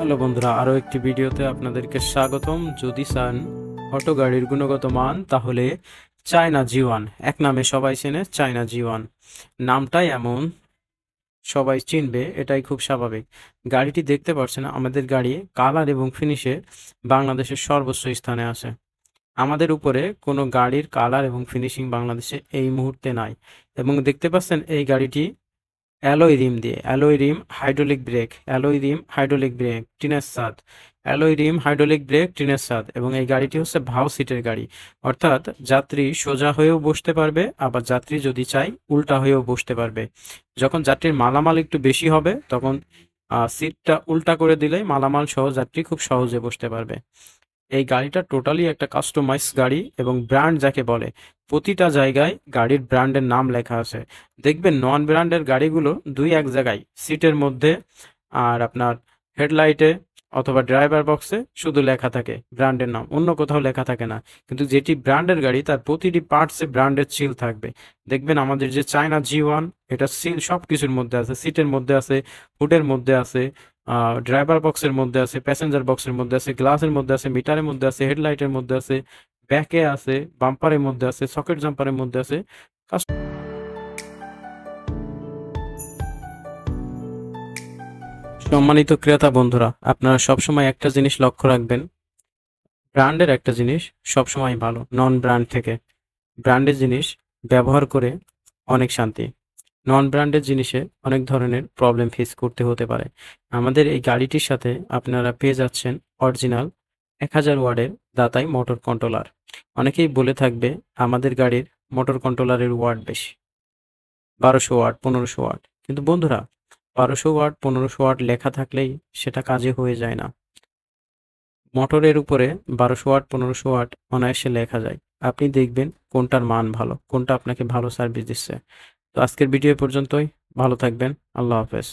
Hello বন্ধুরা, আরও একটি ভিডিওতে আপনাদেরকে স্বাগতম। যদি চান অটো গাড়ির গুণগত মান, তাহলে চায়না জি1 এক নামে সবাই চেনে। চায়না জি1 নামটাই এমন, সবাই চিনবে, এটাই খুব স্বাভাবিক। গাড়িটি দেখতে পাচ্ছেন, আমাদের গাড়ি কালার এবং ফিনিশে বাংলাদেশের সর্বোচ্চ স্থানে আছে। আমাদের উপরে কোনো গাড়ির কালার এবং ফিনিশিং বাংলাদেশে এই মুহূর্তে নাই। এবং দেখতে পাচ্ছেন এই গাড়িটি অ্যালয় রিম দিয়ে, alloy rim hydraulic break, alloy rim hydraulic break, টিনের ছাদ, অ্যালয় রিম হাইড্রোলিক ব্রেক, টিনের ছাদ। এবং এই গাড়িটি হচ্ছে ভাও সিটের গাড়ি, অর্থাৎ যাত্রী সোজা হয়েও বসতে পারবে, আবার যাত্রী যদি চাই উল্টা হয়েও বসতে পারবে। যখন যাত্রীর মালামাল একটু বেশি হবে, তখন সিটটা উল্টা করে দিলে মালামাল সহ যাত্রী খুব সহজে বসতে পারবে। এই গাড়িটা টোটালি একটা কাস্টমাইজ গাড়ি, এবং ব্র্যান্ড যাকে বলে, প্রতিটা জায়গায় গাড়ির ব্র্যান্ডের নাম লেখা আছে। দেখবেন নন ব্র্যান্ডের গাড়িগুলো দুই এক জায়গায় সিটের মধ্যে আর আপনার হেডলাইটে অথবা ড্রাইভার বক্সে শুধু লেখা থাকে ব্র্যান্ডের নাম, অন্য কোথাও লেখা থাকে না। কিন্তু যেটি ব্র্যান্ডের গাড়ি, তার প্রতিটি পার্টসে ব্র্যান্ডের সিল থাকবে। দেখবেন আমাদের যে চায়না জি1, এটা সিল সব কিছুর মধ্যে আছে, সিটের মধ্যে আছে, হুডের মধ্যে আছে, ড্রাইভার বক্সের মধ্যে আছে, প্যাসেঞ্জার বক্সের মধ্যে আছে, গ্লাসের মধ্যে আছে, মিটারের মধ্যে আছে, হেডলাইটের মধ্যে আছে, ব্যাকে আছে, বাম্পারের মধ্যে আছে, সকেট জাম্পারের মধ্যে আছে। সম্মানিত ক্রেতা বন্ধুরা, আপনারা সবসময় একটা জিনিস লক্ষ্য রাখবেন, ব্র্যান্ডের একটা জিনিস সবসময় ভালো নন ব্র্যান্ড থেকে। ব্র্যান্ডের জিনিস ব্যবহার করে অনেক শান্তি, নন ব্র্যান্ডের জিনিসে অনেক ধরনের প্রবলেম ফেস করতে হতে পারে। আমাদের এই গাড়িটির সাথে আপনারা পেয়ে যাচ্ছেন অরিজিনাল 1000 ওয়ার্ডের দাতাই মোটর কন্ট্রোলার। অনেকেই বলে থাকবে আমাদের গাড়ির মোটর কন্ট্রোলারের ওয়াট বেশি, 1200 ওয়াট, 1500 ওয়াট। কিন্তু বন্ধুরা, 1200 ওয়াট 1500 ওয়াট লেখা থাকলেই সেটা কাজে হয়ে যায় না। মোটরের উপরে 1200 ওয়াট 1500 ওয়াট অনায়াসে লেখা যায়। আপনি দেখবেন কোনটার মান ভালো, কোনটা আপনাকে ভালো সার্ভিস দিচ্ছে। তো আজকের ভিডিও পর্যন্তই। ভালো থাকবেন। আল্লাহ হাফেজ।